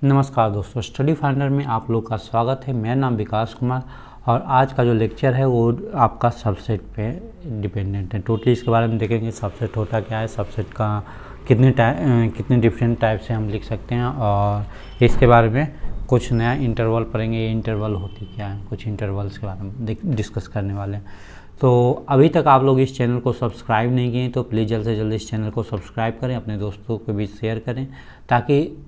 नमस्कार दोस्तों, study finder में आप लोग का स्वागत है। मेरा नाम विकास कुमार और आज का जो लेक्चर है वो आपका सबसेट पे डिपेंडेंट है। टोटली इसके बारे में देखेंगे, सबसेट होता क्या है, सबसेट का कितने डिफरेंट टाइप से हम लिख सकते हैं और इसके बारे में कुछ नया इंटरवल पढ़ेंगे। ये इंटरवल होती क्या है, कुछ इंटरवल्स के बारे में डिस्कस करने वाले हैं। तो अभी तक आप लोग इस चैनल को सब्सक्राइब नहीं किए तो प्लीज़ जल्द से जल्द इस चैनल को सब्सक्राइब करें, अपने दोस्तों के बीच शेयर करें ताकि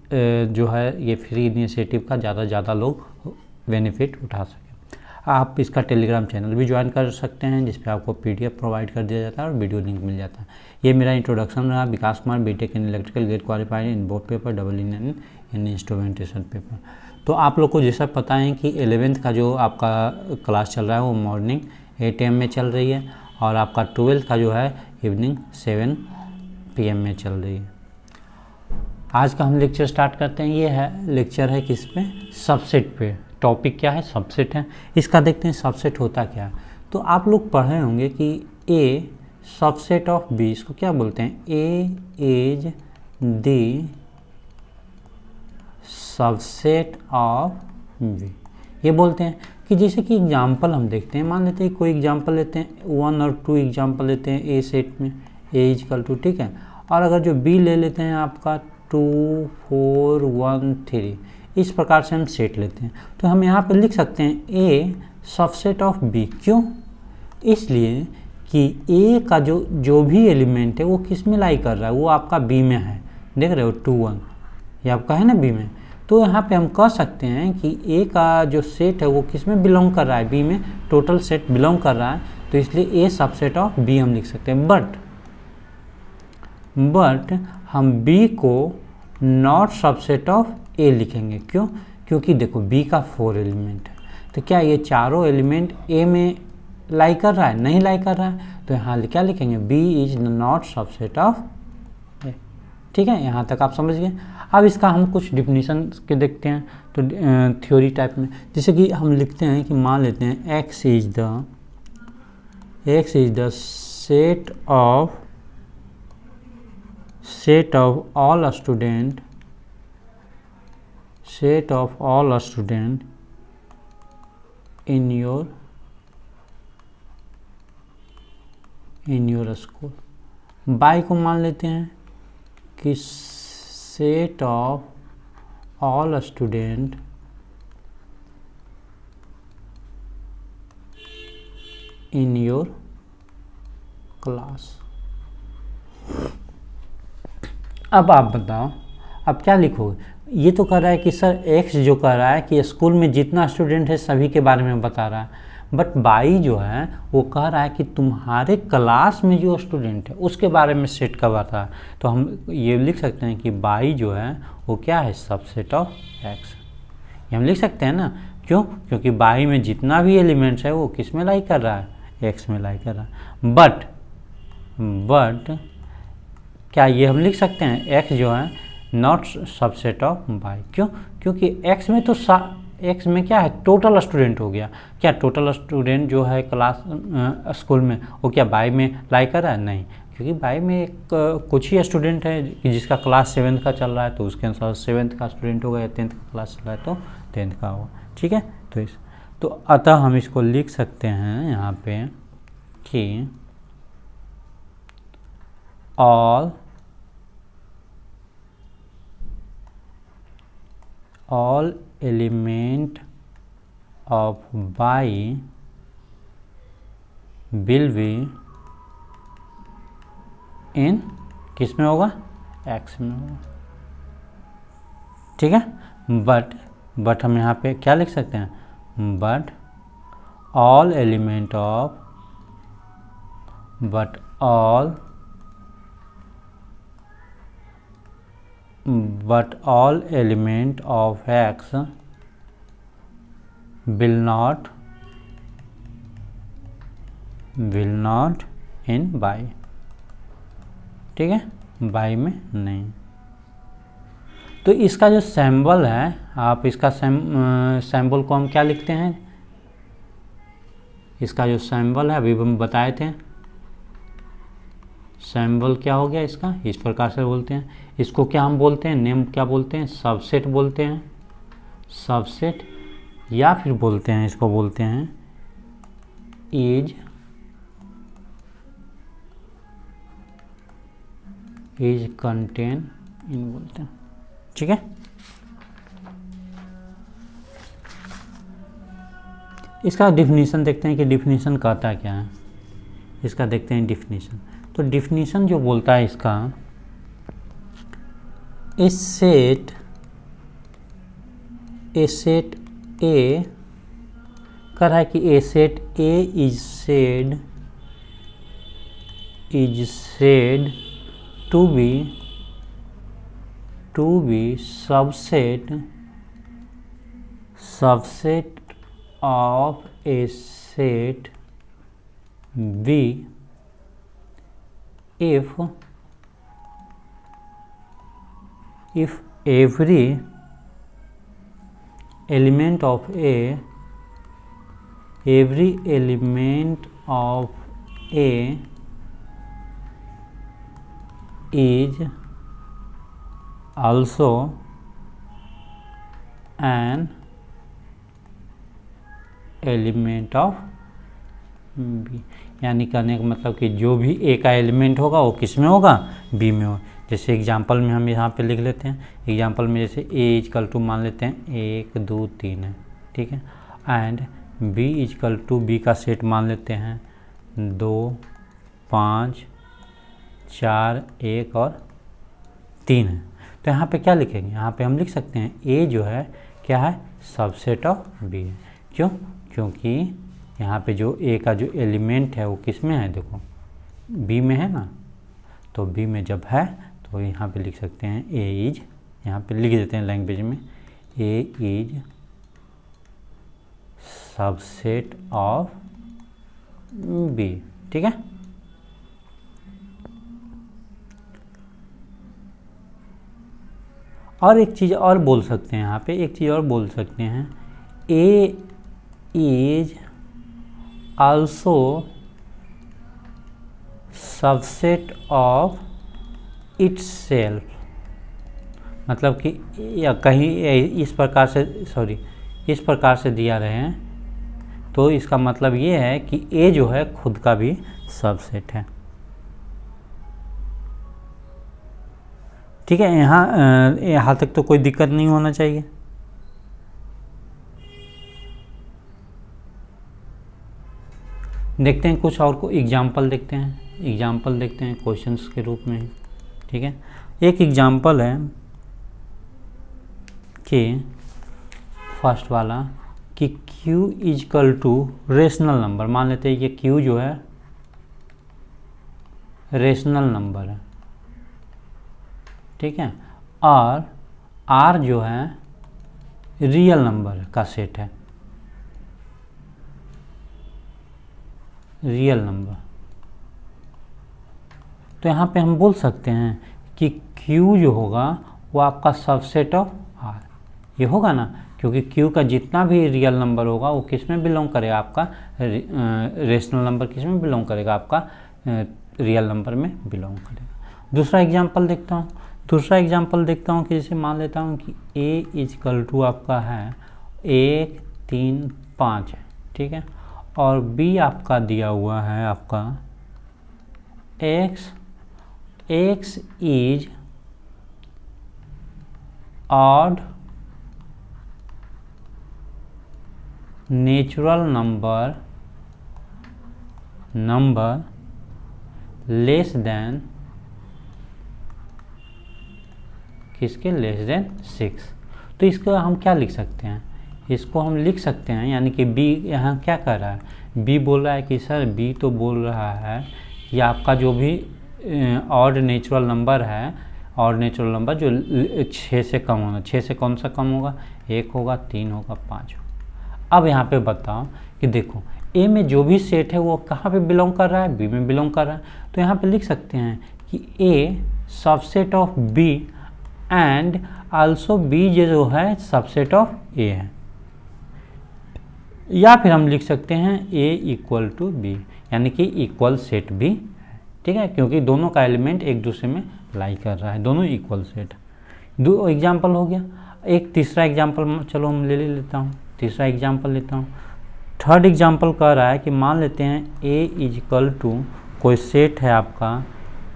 जो है ये फ्री इनिशिएटिव का ज़्यादा से ज़्यादा लोग बेनिफिट उठा सकें। आप इसका टेलीग्राम चैनल भी ज्वाइन कर सकते हैं जिस पे आपको पीडीएफ प्रोवाइड कर दिया जाता है और वीडियो लिंक मिल जाता है। ये मेरा इंट्रोडक्शन रहा। Vikas Kumar, BTech in electrical, GATE qualified in board paper, double in instrumentation paper. तो आप लोग को जैसा पता है कि 11th का जो आपका क्लास चल रहा है वो मॉर्निंग 8 AM में चल रही है और आपका 12th का जो है इवनिंग 7 PM में चल रही है। आज का हम लेक्चर स्टार्ट करते हैं। ये है लेक्चर है किस पे, सबसेट पे। टॉपिक क्या है, सबसेट है। इसका देखते हैं सबसेट होता क्या है। तो आप लोग पढ़े होंगे कि ए सबसेट ऑफ बी, इसको क्या बोलते हैं, A is the subset of B. ये बोलते हैं कि जैसे कि एग्जाम्पल हम देखते हैं, मान लेते हैं कोई एग्जाम्पल लेते हैं, 1 और 2 एग्जाम्पल लेते हैं ए सेट में, ए इजकल टू, ठीक है। और अगर जो बी ले लेते हैं आपका 2 4 1 3, इस प्रकार से हम सेट लेते हैं। तो हम यहाँ पे लिख सकते हैं ए सबसेट ऑफ बी। क्यों? इसलिए कि ए का जो भी एलिमेंट है वो किस में लाई कर रहा है, वो आपका बी में है। देख रहे हो 2 1, ये आपका है ना बी में। तो यहाँ पे हम कह सकते हैं कि ए का जो सेट है वो किस में बिलोंग कर रहा है, बी में। टोटल सेट बिलोंग कर रहा है, तो इसलिए ए सबसेट ऑफ बी हम लिख सकते हैं। बट हम बी को नॉट सबसेट ऑफ ए लिखेंगे। क्यों? क्योंकि देखो बी का 4 एलिमेंट है, तो क्या ये चारों एलिमेंट ए में लाई कर रहा है? नहीं लाई कर रहा है। तो यहाँ क्या लिखेंगे, B is not subset of A. ठीक है, यहाँ तक आप समझ गए। अब इसका हम कुछ डिफिनीशन के देखते हैं, तो थ्योरी टाइप में। जैसे कि हम लिखते हैं कि मान लेते हैं x is the set of all student in your school. By को मान लेते हैं कि set of all student in your class. अब आप बताओ, अब क्या लिखोगे? ये तो कह रहा है कि सर एक्स जो कह रहा है कि स्कूल में जितना स्टूडेंट है सभी के बारे में बता रहा है, बट बाई जो है वो कह रहा है कि तुम्हारे क्लास में जो स्टूडेंट है उसके बारे में सेट का बता है। तो हम ये लिख सकते हैं कि बाई जो है वो क्या है, सबसेट ऑफ एक्स। ये हम लिख सकते हैं ना। क्यों? क्योंकि बाई में जितना भी एलिमेंट्स है वो किस में लाई कर रहा है, एक्स में लाई कर रहा है। बट क्या ये हम लिख सकते हैं एक्स जो है नॉट सबसेट ऑफ बाई? क्यों? क्योंकि एक्स में तो एक्स में क्या है, टोटल स्टूडेंट हो गया। क्या टोटल स्टूडेंट जो है क्लास स्कूल में वो क्या बाई में लाई कर रहा है? नहीं, क्योंकि बाई में एक कुछ ही स्टूडेंट है कि जिसका क्लास 7th का चल रहा है, तो उसके अनुसार 7th का स्टूडेंट होगा, या 10th का क्लास चल रहा है तो 10th का होगा। ठीक है, तो अतः हम इसको लिख सकते हैं यहाँ पे कि all element of y will be in किस में होगा, x में होगा। ठीक है, बट हम यहाँ पे क्या लिख सकते हैं, but all element of x will not in y। ठीक है, y में नहीं। तो इसका जो सैम्बल है, आप इसका सैम्बल को हम क्या लिखते हैं, इसका जो सैम्बल है अभी हम बताए थे, सिंबल क्या हो गया इसका, इस प्रकार से बोलते हैं। इसको क्या हम बोलते हैं, नेम क्या बोलते हैं, सबसेट बोलते हैं, सबसेट, या फिर बोलते हैं इसको बोलते हैं इज कंटेन इन बोलते हैं। ठीक है, इसका डिफिनीशन देखते हैं कि डिफिनीशन कहता क्या है। इसका देखते हैं डिफिनीशन। तो डिफिनीशन जो बोलता है इसका, ए सेट ए कह रहा है कि a set A is said to be subset of a set B if every element of A is also an element of B. यानी कहने का मतलब कि जो भी ए का एलिमेंट होगा वो किस में होगा, बी में हो। जैसे एग्जांपल में हम यहाँ पे लिख लेते हैं, एग्जांपल में जैसे ए इजकल टू मान लेते हैं 1 2 3 है, ठीक है, and B equal to B का सेट मान लेते हैं 2 5 4 1 और 3 है। तो यहाँ पे क्या लिखेंगे, यहाँ पे हम लिख सकते हैं ए जो है क्या है, सबसेट ऑफ बी है। क्यों, क्योंकि यहाँ पे जो ए का जो एलिमेंट है वो किस में है, देखो बी में है ना। तो बी में जब है तो यहाँ पे लिख सकते हैं ए इज, यहाँ पे लिख देते हैं लैंग्वेज में ए इज सबसेट ऑफ बी। ठीक है, और एक चीज़ और बोल सकते हैं, यहाँ पे एक चीज़ और बोल सकते हैं, A is also subset of itself. मतलब कि या कहीं इस प्रकार से, सॉरी इस प्रकार से दिया रहे हैं तो इसका मतलब ये है कि ए जो है खुद का भी सबसेट है। ठीक है, यहाँ तक तो कोई दिक्कत नहीं होना चाहिए। देखते हैं कुछ और को एग्जाम्पल देखते हैं, एग्जाम्पल देखते हैं क्वेश्चंस के रूप में। ठीक है, एक एग्जाम्पल है कि फर्स्ट वाला कि q equal to rational number, मान लेते हैं कि q जो है रेशनल नंबर है, ठीक है, और r जो है रियल नंबर का सेट है, रियल नंबर। तो यहाँ पे हम बोल सकते हैं कि Q जो होगा वो आपका सबसेट ऑफ R ये होगा ना, क्योंकि Q का जितना भी रियल नंबर होगा वो किस में बिलोंग करेगा, आपका रेशनल नंबर किस में बिलोंग करेगा, आपका रियल नंबर में बिलोंग करेगा। दूसरा एग्जांपल देखता हूँ, दूसरा एग्जांपल देखता हूँ कि जैसे मान लेता हूँ कि A इजकल टू आपका है 1 3 5 है, ठीक है, और B आपका दिया हुआ है आपका x is odd natural number less than किसके, लेस देन 6। तो इसको हम क्या लिख सकते हैं, इसको हम लिख सकते हैं, यानी कि बी यहाँ क्या कर रहा है, बी बोल रहा है कि सर बी तो बोल रहा है कि आपका जो भी ऑड नेचुरल नंबर है, ऑड नेचुरल नंबर जो 6 से कम होना, 6 से कौन सा कम होगा, 1 होगा, 3 होगा, 5 होगा। अब यहाँ पे बताओ कि देखो ए में जो भी सेट है वो कहाँ पे बिलोंग कर रहा है, बी में बिलोंग कर रहा है। तो यहाँ पे लिख सकते हैं कि A subset of B and also B जो है सबसेट ऑफ ए है, या फिर हम लिख सकते हैं ए इक्वल टू बी, यानी कि इक्वल सेट भी। ठीक है, क्योंकि दोनों का एलिमेंट एक दूसरे में लाई कर रहा है, दोनों इक्वल सेट। दो एग्जाम्पल हो गया। एक तीसरा एग्जाम्पल चलो हम ले लेता हूँ, तीसरा एग्जाम्पल लेता हूँ। थर्ड एग्जाम्पल कह रहा है कि मान लेते हैं ए इज इक्वल टू कोई सेट है आपका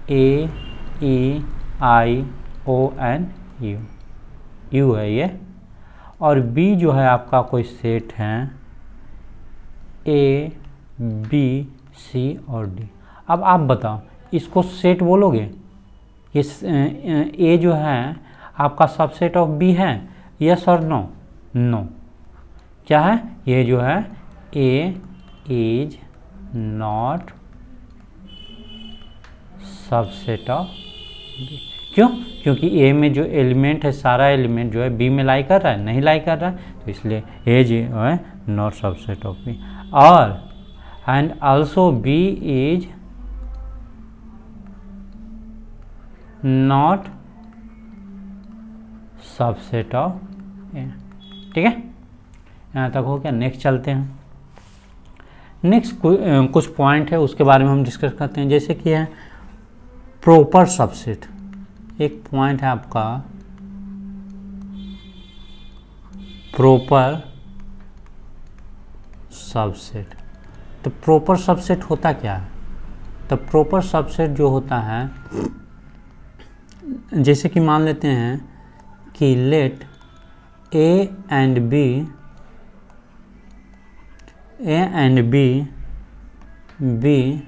ए ई आई ओ एन यू, यू है ये, और बी जो है आपका कोई सेट है ए बी सी और डी। अब आप बताओ इसको सेट बोलोगे? इस ए जो है आपका सबसेट ऑफ बी है, यस और नो? नो। क्या है ये जो है A is not subset of B. क्यों? क्योंकि ए में जो एलिमेंट है सारा एलिमेंट जो है बी में लाई कर रहा है, नहीं लाई कर रहा है, तो इसलिए ए जो है नॉट सबसेट ऑफ बी। और and also B is not subset of A. ठीक है, यहाँ तक हो गया। नेक्स्ट चलते हैं। नेक्स्ट कुछ पॉइंट है उसके बारे में हम डिस्कस करते हैं, जैसे कि है प्रॉपर सबसेट। एक पॉइंट है आपका प्रॉपर सबसेट। तो प्रॉपर सबसेट होता क्या है? तो प्रॉपर सबसेट जो होता है, जैसे कि मान लेते हैं कि let A and B be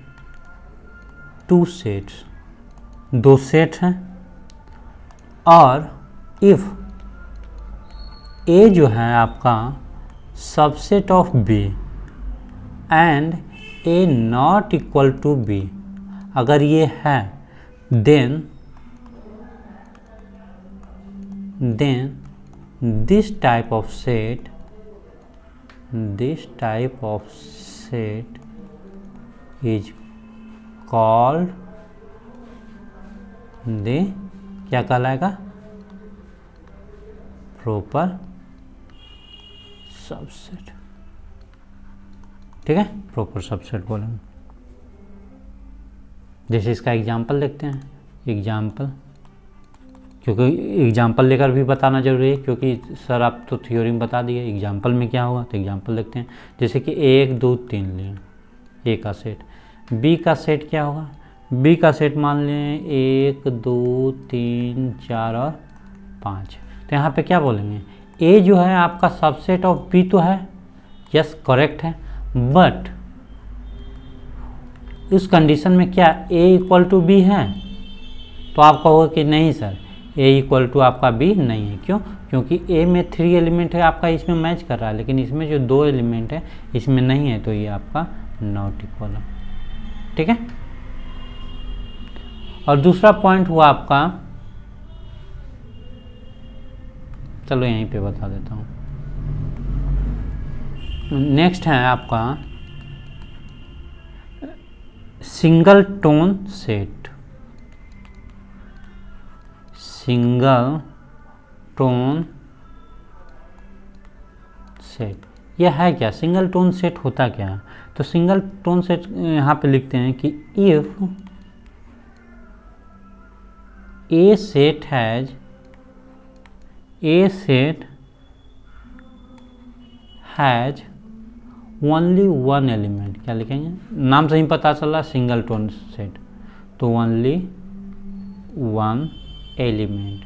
two sets, दो सेट हैं, और इफ ए जो है आपका subset of B and A not equal to B, अगर ये है then this type of set is called the, क्या कहलाएगा? Proper subset. ठीक है, प्रॉपर सबसेट बोलेंगे। जैसे इसका एग्जाम्पल देखते हैं। एग्जाम्पल, क्योंकि एग्जाम्पल लेकर भी बताना जरूरी है, क्योंकि सर आप तो थ्योरी में बता दिए, एग्जाम्पल में क्या होगा। तो एग्जाम्पल देखते हैं। जैसे कि 1 2 3 लिए ए का सेट, बी का सेट क्या होगा? बी का सेट मान लें 1 2 3 4 और 5। तो यहाँ पे क्या बोलेंगे? ए जो है आपका सबसेट ऑफ बी तो है, यस करेक्ट है, बट इस कंडीशन में क्या ए इक्वल टू बी है? तो आप कहोगे कि नहीं सर, ए इक्वल टू आपका बी नहीं है। क्यों? क्योंकि ए में 3 एलिमेंट है आपका, इसमें मैच कर रहा है, लेकिन इसमें जो 2 एलिमेंट है इसमें नहीं है, तो ये आपका नॉट इक्वल है। ठीक है, और दूसरा पॉइंट हुआ आपका, चलो यहीं पे बता देता हूँ। नेक्स्ट है आपका single tone set. Single tone set यह है क्या? सिंगल टोन सेट होता क्या है? तो सिंगल टोन सेट यहाँ पे लिखते हैं कि if A set has only one element, क्या लिखेंगे? नाम से ही पता चल रहा सिंगल टोन सेट, तो ओनली वन एलिमेंट।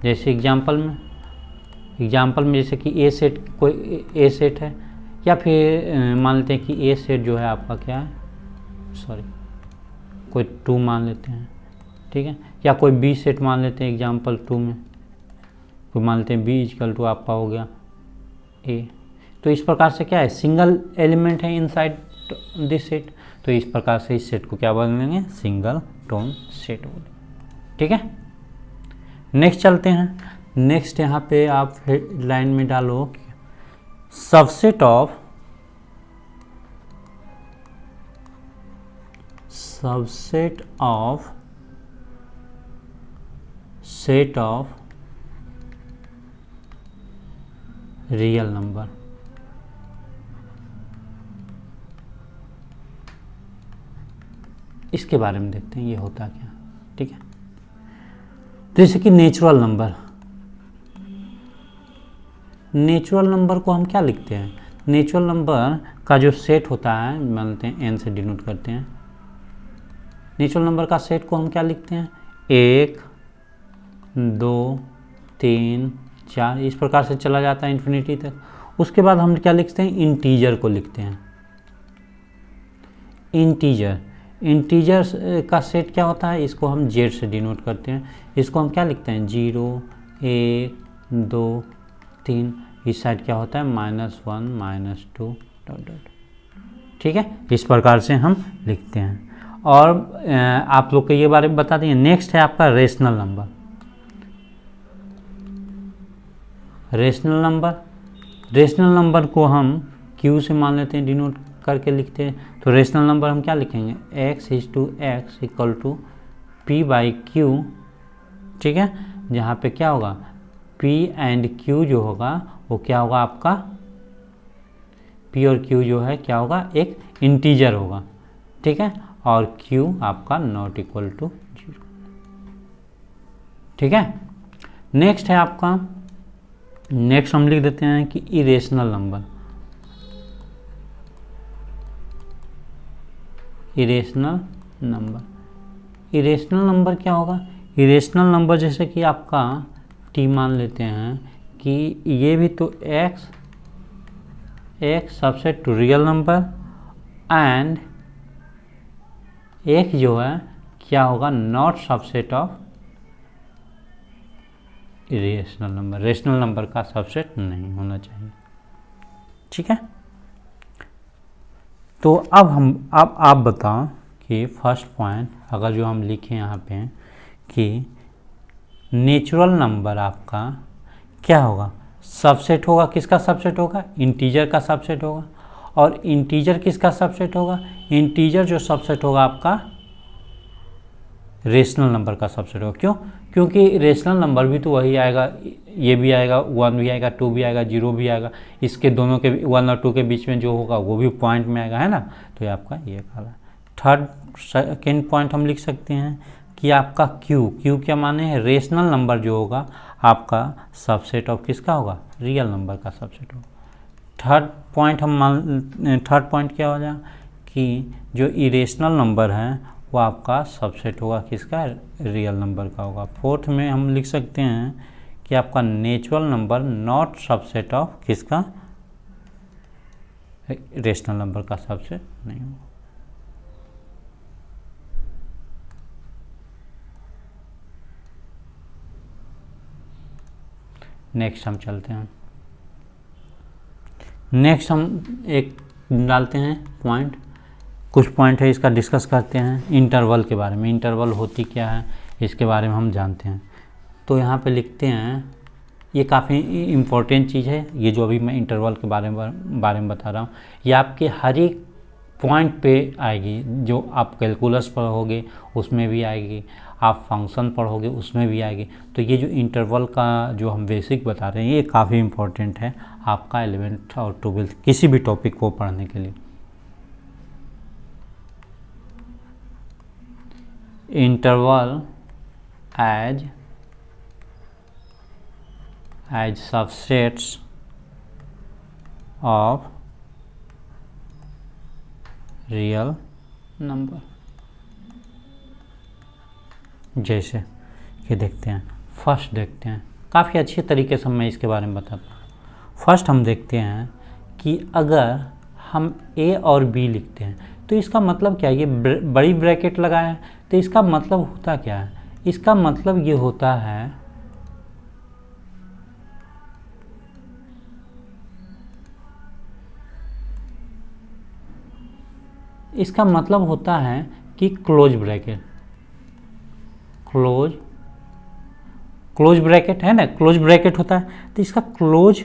जैसे एग्जाम्पल में जैसे कि ए सेट, कोई ए सेट है, या फिर मान लेते हैं कि ए सेट जो है आपका क्या है, सॉरी कोई 2 मान लेते हैं। ठीक है, या कोई बी सेट मान लेते हैं एग्जाम्पल 2 में, कोई मान लेते हैं बी इक्वल टू आपका हो गया ए। तो इस प्रकार से क्या है, सिंगल एलिमेंट है इनसाइड दिस सेट, तो इस प्रकार से इस सेट को क्या बोलेंगे? सिंगल टोन सेट बोलेंगे। ठीक है, नेक्स्ट चलते हैं। नेक्स्ट यहाँ पे आप लाइन में डालो subset of set of real number. इसके बारे में देखते हैं ये होता क्या। ठीक है, जैसे कि नेचुरल नंबर, नेचुरल नंबर को हम क्या लिखते हैं, नेचुरल नंबर का जो सेट होता है, मानते हैं n से डिनोट करते हैं, नेचुरल नंबर का सेट को हम क्या लिखते हैं, 1 2 3 4, इस प्रकार से चला जाता है इन्फिनिटी तक। उसके बाद हम क्या लिखते हैं, इंटीजर को लिखते हैं। इंटीजर, इंटीजर का सेट क्या होता है, इसको हम z से डिनोट करते हैं। इसको हम क्या लिखते हैं, 0 1 2 3, इस साइड क्या होता है, -1 -2 डॉट डॉट। ठीक है, इस प्रकार से हम लिखते हैं। और आप लोग को ये बारे में बता दें। नेक्स्ट है आपका rational number. Rational number, rational number को हम q से मान लेते हैं, डिनोट करके लिखते हैं। तो रेशनल नंबर हम क्या लिखेंगे, x = p/q। ठीक है, जहाँ पे क्या होगा, p एंड q जो होगा वो क्या होगा आपका, p और q जो है क्या होगा, एक इंटीजर होगा। ठीक है, और q आपका नॉट इक्वल टू 0। ठीक है, नेक्स्ट है आपका, नेक्स्ट हम लिख देते हैं कि irrational number. Irrational number, irrational number क्या होगा, इरेशनल नंबर जैसे कि आपका t मान लेते हैं कि ये भी तो x subset to real number and x जो है क्या होगा, not subset of irrational number, rational number का सबसेट नहीं होना चाहिए। ठीक है, तो अब आप बताओ कि फर्स्ट पॉइंट अगर जो हम लिखें यहाँ पे कि नेचुरल नंबर आपका क्या होगा, सबसेट होगा, किसका सबसेट होगा, इंटीजर का सबसेट होगा। और इंटीजर किसका सबसेट होगा, इंटीजर जो सबसेट होगा आपका रेशनल नंबर का सबसेट होगा। क्यों, क्योंकि रेशनल नंबर भी तो वही आएगा, ये भी आएगा, 1 भी आएगा, 2 भी आएगा, 0 भी आएगा, इसके दोनों के 1 और 2 के बीच में जो होगा वो भी पॉइंट में आएगा, है ना। तो ये आपका ये कहला। थर्ड सेकेंड पॉइंट हम लिख सकते हैं कि आपका क्यू क्या माने है, रेशनल नंबर जो होगा आपका सबसेट ऑफ किसका होगा, रियल नंबर का सबसेट होगा। थर्ड पॉइंट क्या हो जाएगा कि जो इरेशनल नंबर है वो आपका सबसेट होगा किसका, रियल नंबर का होगा। फोर्थ में हम लिख सकते हैं कि आपका natural number not subset of किसका, रेशनल नंबर का सबसेट नहीं होगा। नेक्स्ट हम चलते हैं, नेक्स्ट हम एक डालते हैं पॉइंट, कुछ पॉइंट है इसका डिस्कस करते हैं। इंटरवल के बारे में, इंटरवल होती क्या है इसके बारे में हम जानते हैं। तो यहाँ पे लिखते हैं, ये काफ़ी इम्पोर्टेंट चीज़ है, ये जो अभी मैं इंटरवल के बारे में बता रहा हूँ, ये आपके हर एक पॉइंट पे आएगी। जो आप कैलकुलस पढ़ोगे उसमें भी आएगी, आप फंक्शन पढ़ोगे उसमें भी आएगी। तो ये जो इंटरवल का जो हम बेसिक बता रहे हैं ये काफ़ी इम्पोर्टेंट है आपका 11th और 12th किसी भी टॉपिक को पढ़ने के लिए। Interval as subsets of real number, जैसे कि देखते हैं, फर्स्ट देखते हैं, काफ़ी अच्छे तरीके से मैं इसके बारे में बताता हूँ। फर्स्ट हम देखते हैं कि अगर हम ए और बी लिखते हैं तो इसका मतलब क्या है, ये बड़ी ब्रैकेट लगाए हैं तो इसका मतलब होता क्या है, इसका मतलब ये होता है इसका मतलब होता है कि क्लोज ब्रैकेट, क्लोज ब्रैकेट है ना, क्लोज ब्रैकेट होता है तो इसका क्लोज,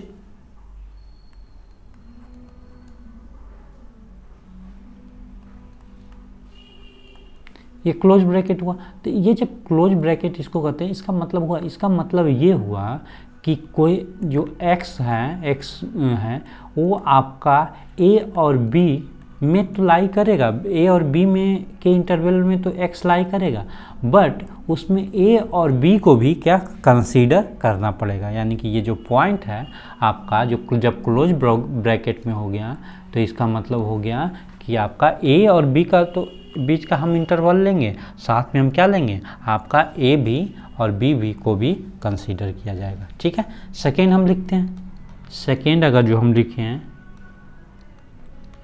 ये क्लोज ब्रैकेट हुआ। तो ये जब क्लोज ब्रैकेट इसको कहते हैं, इसका मतलब हुआ, इसका मतलब ये हुआ कि कोई जो x है वो आपका a और b में तो लाई करेगा, ए और बी में के इंटरवल में तो एक्स लाई करेगा, बट उसमें ए और बी को भी क्या कंसीडर करना पड़ेगा। यानी कि ये जो पॉइंट है आपका, जो जब क्लोज ब्रैकेट में हो गया तो इसका मतलब हो गया कि आपका ए और बी का तो बीच का हम इंटरवल लेंगे, साथ में हम क्या लेंगे, आपका ए भी और बी भी को भी कंसीडर किया जाएगा। ठीक है, सेकेंड हम लिखते हैं। सेकेंड अगर जो हम लिखे हैं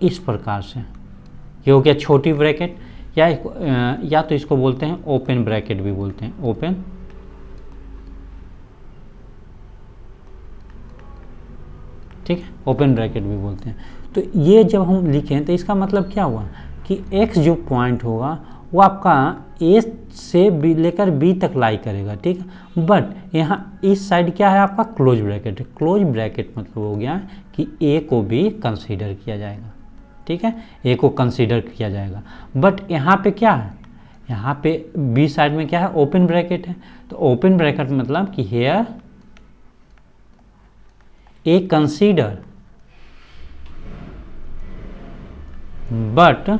इस प्रकार से, ये हो गया छोटी ब्रैकेट, या तो इसको बोलते हैं ओपन ब्रैकेट भी बोलते हैं, ओपन ठीक है, ओपन ब्रैकेट भी बोलते हैं। तो ये जब हम लिखें तो इसका मतलब क्या हुआ कि x जो पॉइंट होगा वो आपका a से b लेकर b तक लाई करेगा। ठीक है, बट यहाँ इस साइड क्या है आपका क्लोज ब्रैकेट। क्लोज ब्रैकेट मतलब हो गया कि a को भी कंसीडर किया जाएगा। ठीक है, a को कंसीडर किया जाएगा, बट यहाँ पे क्या है, यहाँ पे b साइड में क्या है, ओपन ब्रैकेट है। तो ओपन ब्रैकेट मतलब कि here a consider but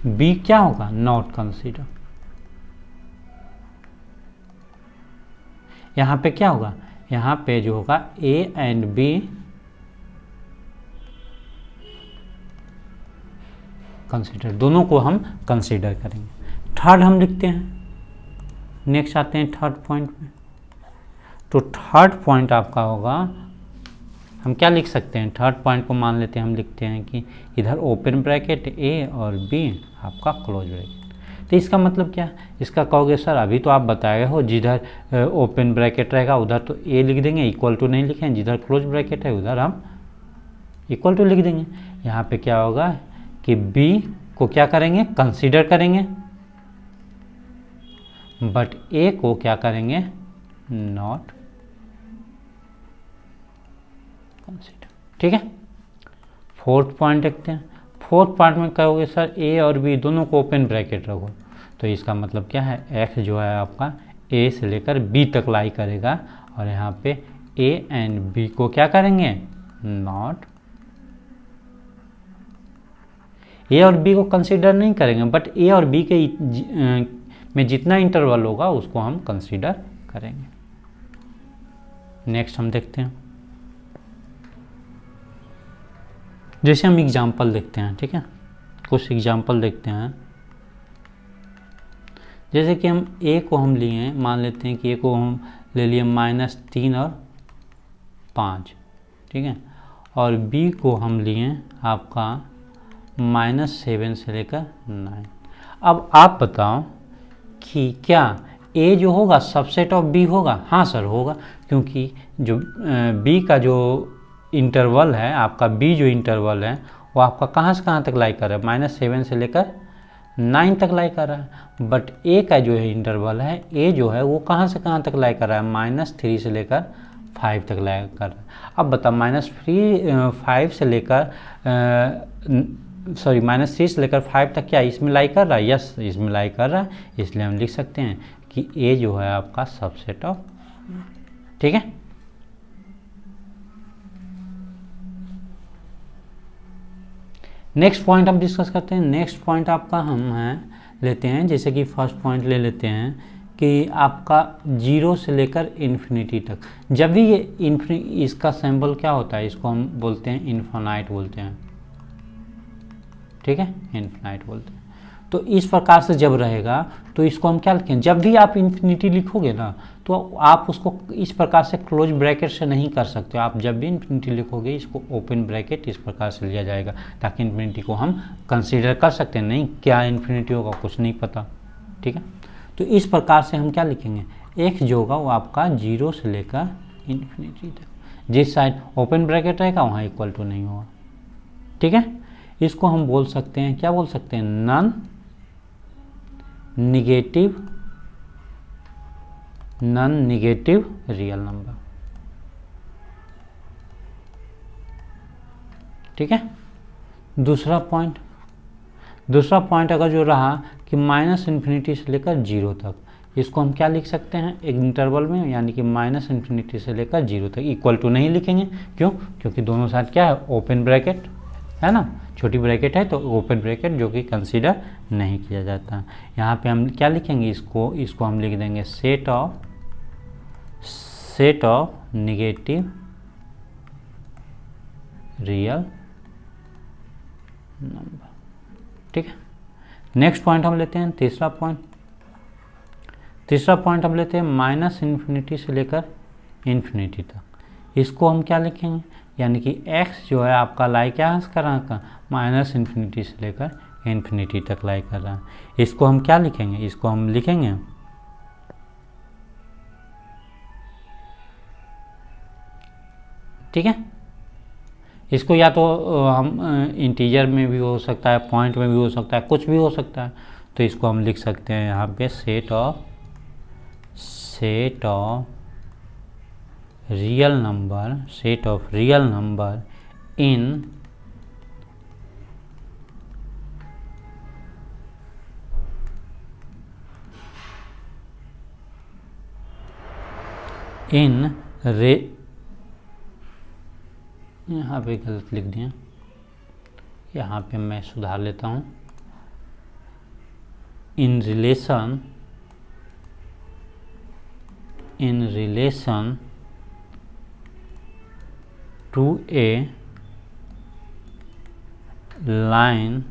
B क्या होगा, नॉट कंसीडर। यहां पे क्या होगा, यहां पे जो होगा ए एंड बी कंसीडर, दोनों को हम कंसीडर करेंगे। थर्ड हम लिखते हैं, नेक्स्ट आते हैं थर्ड पॉइंट में। तो थर्ड पॉइंट आपका होगा, हम क्या लिख सकते हैं, थर्ड पॉइंट को मान लेते हैं, हम लिखते हैं कि इधर ओपन ब्रैकेट ए और बी आपका क्लोज ब्रैकेट। तो इसका मतलब क्या है, इसका कहोगे सर अभी तो आप बताए हो जिधर ओपन ब्रैकेट रहेगा उधर तो ए लिख देंगे, इक्वल टू नहीं लिखें, जिधर क्लोज ब्रैकेट है उधर हम इक्वल टू लिख देंगे। यहाँ पे क्या होगा कि बी को क्या करेंगे, कंसीडर करेंगे, बट ए को क्या करेंगे, नॉट कंसीडर। ठीक है, फोर्थ पॉइंट देखते हैं। फोर्थ पॉइंट में कहोगे सर ए और बी दोनों को ओपन ब्रैकेट रखो, तो इसका मतलब क्या है, एक्स जो है आपका ए से लेकर बी तक लाई करेगा, और यहाँ पे ए एंड बी को क्या करेंगे, नॉट, ए और बी को कंसीडर नहीं करेंगे, बट ए और बी के में जितना इंटरवल होगा उसको हम कंसीडर करेंगे। नेक्स्ट हम देखते हैं, जैसे हम एग्जाम्पल देखते हैं। ठीक है, कुछ एग्जाम्पल देखते हैं। जैसे कि हम a को हम लिए हैं, मान लेते हैं कि a को हम ले लिए -3 और 5, ठीक है, और b को हम लिए आपका -7 से लेकर 9। अब आप बताओ कि क्या a जो होगा सबसेट ऑफ b होगा? हाँ सर होगा, क्योंकि जो b का जो इंटरवल है आपका, b जो इंटरवल है वो आपका कहाँ से कहाँ तक लाई कर रहा है, -7 से लेकर 9 तक लाई कर रहा है। बट a का जो है इंटरवल है, a जो है वो कहाँ से कहाँ तक लाई कर रहा है, -3 से लेकर 5 तक लाई कर रहा है। अब बताओ -3 से लेकर -3 से लेकर 5 तक क्या इसमें लाई कर रहा है? यस, इसमें लाई कर रहा है, इसलिए हम लिख सकते हैं कि a जो है आपका सबसेट ऑफ। ठीक है, नेक्स्ट पॉइंट हम डिस्कस करते हैं। नेक्स्ट पॉइंट आपका हम लेते हैं, जैसे कि फर्स्ट पॉइंट ले लेते हैं कि आपका 0 से लेकर इन्फिनिटी तक, जब भी ये इसका सिंबल क्या होता है, इसको हम बोलते हैं इन्फिनाइट बोलते हैं। ठीक है, इन्फिनाइट बोलते हैं। तो इस प्रकार से जब रहेगा तो इसको हम क्या लिखें, जब भी आप इन्फिनिटी लिखोगे ना तो आप उसको इस प्रकार से क्लोज ब्रैकेट से नहीं कर सकते। आप जब भी इन्फिनिटी लिखोगे इसको ओपन ब्रैकेट इस प्रकार से लिया जाएगा, ताकि इन्फिनिटी को हम कंसीडर कर सकते हैं। नहीं क्या इन्फिनिटी होगा कुछ नहीं पता। ठीक है, तो इस प्रकार से हम क्या लिखेंगे, एक्स जो होगा वो आपका 0 से लेकर इन्फिनिटी तक, जिस साइड ओपन ब्रैकेट रहेगा वहाँ इक्वल टू नहीं होगा। ठीक है, इसको हम बोल सकते हैं, क्या बोल सकते हैं, नॉन निगेटिव रियल नंबर। ठीक है, दूसरा पॉइंट अगर जो रहा कि -इन्फिनिटी से लेकर 0 तक, इसको हम क्या लिख सकते हैं एक इंटरवल में, यानी कि -इन्फिनिटी से लेकर 0 तक, इक्वल टू नहीं लिखेंगे। क्यों? क्योंकि दोनों साइड क्या है, ओपन ब्रैकेट। है ना, छोटी ब्रैकेट है तो ओपन ब्रैकेट जो कि कंसीडर नहीं किया जाता। यहाँ पे हम क्या लिखेंगे, इसको हम लिख देंगे set of negative real number. ठीक है, नेक्स्ट पॉइंट हम लेते हैं तीसरा पॉइंट हम लेते हैं माइनस इन्फिनिटी से लेकर इन्फिनिटी तक। इसको हम क्या लिखेंगे, यानी कि x जो है आपका लाई क्या कर रहा है, माइनस इन्फिनिटी से लेकर इन्फिनिटी तक लाई कर रहा है। इसको हम क्या लिखेंगे, इसको हम लिखेंगे ठीक है, इसको या तो हम इंटीजर में भी हो सकता है, पॉइंट में भी हो सकता है, कुछ भी हो सकता है। तो इसको हम लिख सकते हैं यहाँ पे set of real number in रे, यहाँ पे गलत लिख दिया, यहाँ पे मैं सुधार लेता हूँ, in relation to a line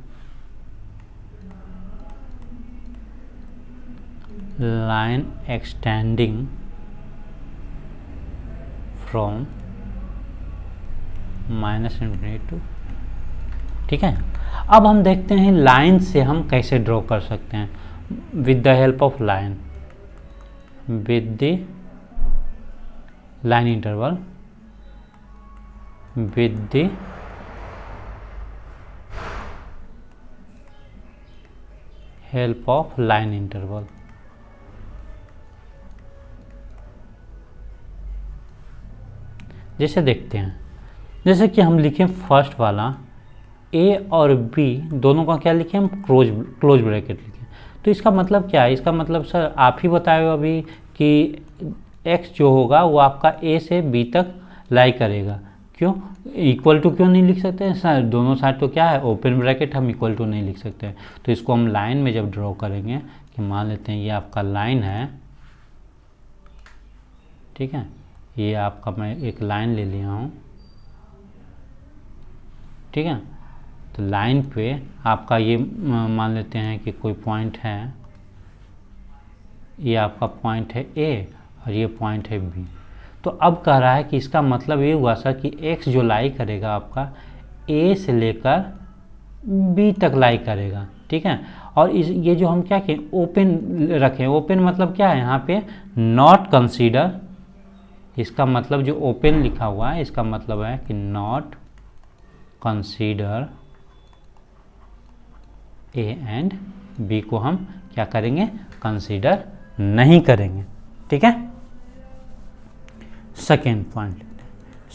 extending from minus infinity to. ठीक है, अब हम देखते हैं लाइन से हम कैसे ड्रॉ कर सकते हैं, with the help of line, with the line interval, with the help of line interval। जैसे देखते हैं, जैसे कि हम लिखें फर्स्ट वाला ए और बी दोनों का क्या लिखें हम, क्लोज ब्रैकेट लिखें। तो इसका मतलब क्या है, इसका मतलब सर आप ही बताए अभी कि एक्स जो होगा वो आपका ए से बी तक लाई करेगा। क्यों इक्वल टू क्यों नहीं लिख सकते हैं सर, दोनों साइड तो क्या है ओपन ब्रैकेट, हम इक्वल टू नहीं लिख सकते। तो इसको हम लाइन में जब ड्रॉ करेंगे कि मान लेते हैं ये आपका लाइन है, ठीक है, ये आपका मैं एक लाइन ले लिया हूँ, ठीक है। तो लाइन पे आपका ये मान लेते हैं कि कोई पॉइंट है, ये आपका पॉइंट है ए और ये पॉइंट है बी। तो अब कह रहा है कि इसका मतलब ये हुआ सर कि x जो लाई करेगा आपका a से लेकर b तक लाई करेगा, ठीक है। और ये जो हम क्या कहें ओपन रखें, ओपन मतलब क्या है यहाँ पे नॉट कंसीडर, इसका मतलब जो ओपन लिखा हुआ है इसका मतलब है कि not consider a and b को हम क्या करेंगे, कंसीडर नहीं करेंगे, ठीक है। सेकेंड पॉइंट,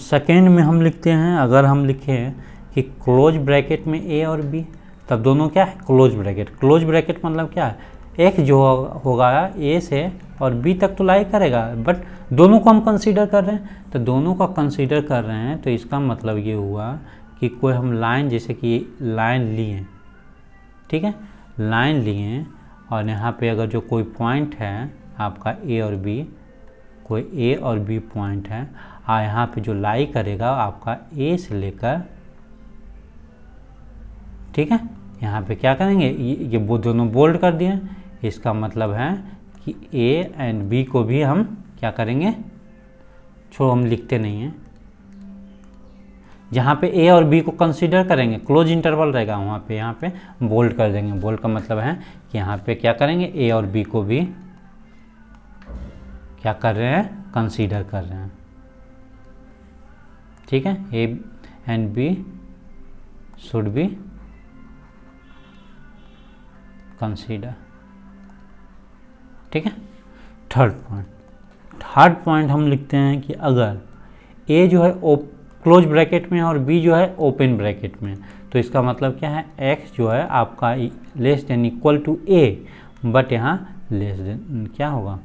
सेकेंड में हम लिखते हैं, अगर हम लिखें कि क्लोज ब्रैकेट में ए और बी, तब दोनों क्या है क्लोज ब्रैकेट। क्लोज ब्रैकेट मतलब क्या है, एक जो होगा ए से और बी तक तो लाई करेगा, बट दोनों को हम कंसीडर कर रहे हैं। तो दोनों का कंसीडर कर रहे हैं तो इसका मतलब ये हुआ कि कोई हम लाइन, जैसे कि लाइन लिए, ठीक है, लाइन लिए और यहाँ पे अगर जो कोई पॉइंट है आपका ए और बी, कोई ए और बी पॉइंट है, और यहाँ पे जो लाई करेगा आपका ए से लेकर, ठीक है, यहाँ पे क्या करेंगे ये वो दोनों बोल्ड कर दिए, इसका मतलब है कि ए एंड बी को भी हम क्या करेंगे, छोड़ो हम लिखते नहीं हैं, जहाँ पे ए और बी को कंसीडर करेंगे क्लोज इंटरवल रहेगा वहाँ पे, यहाँ पे बोल्ड कर देंगे। बोल्ड का मतलब है कि यहाँ पे क्या करेंगे ए और बी को भी क्या कर रहे हैं, कंसीडर कर रहे हैं, ठीक है। A and B should be consider, ठीक है। थर्ड पॉइंट हम लिखते हैं कि अगर ए जो है क्लोज ब्रैकेट में और बी जो है ओपन ब्रैकेट में, तो इसका मतलब क्या है, एक्स जो है आपका less than equal to A, but यहाँ लेस देन क्या होगा,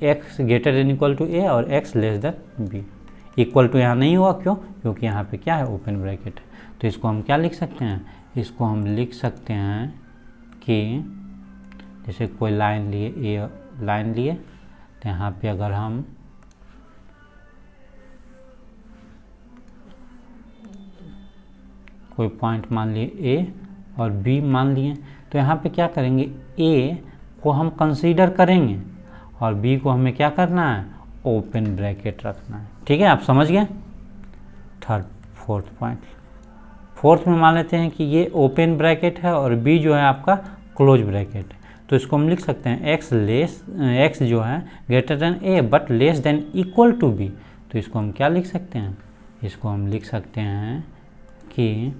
X greater than equal to A और X less than B. Equal to यहाँ नहीं हुआ, क्यों? क्योंकि यहाँ पे क्या है, ओपन ब्रैकेट है। तो इसको हम क्या लिख सकते हैं, इसको हम लिख सकते हैं कि जैसे कोई लाइन लिए, ए लाइन लिए, तो यहाँ पे अगर हम कोई पॉइंट मान लिए ए और बी मान लिए, तो यहाँ पे क्या करेंगे, ए को हम कंसीडर करेंगे और बी को हमें क्या करना है, ओपन ब्रैकेट रखना है। ठीक है, आप समझ गए। फोर्थ पॉइंट, फोर्थ में मान लेते हैं कि ये ओपन ब्रैकेट है और बी जो है आपका क्लोज ब्रैकेट है। तो इसको हम लिख सकते हैं एक्स जो है greater than A but less than equal to B. तो इसको हम क्या लिख सकते हैं, इसको हम लिख सकते हैं कि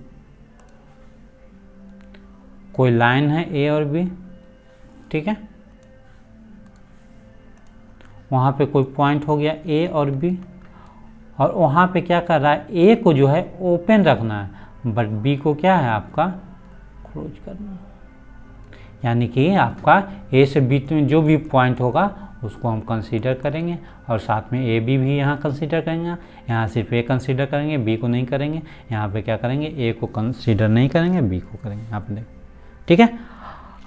कोई लाइन है ए और बी, ठीक है, वहाँ पे कोई पॉइंट हो गया ए और बी, और वहाँ पे क्या कर रहा है, ए को जो है ओपन रखना है बट बी को क्या है आपका क्लोज करना है। यानी कि आपका ए से बी में जो भी पॉइंट होगा उसको हम कंसीडर करेंगे और साथ में ए बी भी यहाँ कंसीडर करेंगे। यहाँ सिर्फ ए कंसीडर करेंगे, बी को नहीं करेंगे। यहाँ पे क्या करेंगे, ए को कंसीडर नहीं करेंगे, बी को करेंगे। यहाँ पे देखो, ठीक है।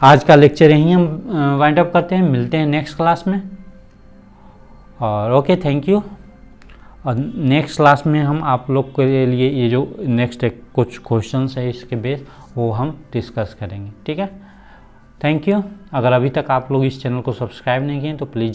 आज का लेक्चर यहीं हम वाइंड अप करते हैं, मिलते हैं नेक्स्ट क्लास में। और ओके, थैंक यू। और नेक्स्ट क्लास में हम आप लोग के लिए ये जो नेक्स्ट कुछ क्वेश्चंस है इसके बेस वो हम डिस्कस करेंगे, ठीक है। Thank you. अगर अभी तक आप लोग इस चैनल को सब्सक्राइब नहीं किए तो प्लीज़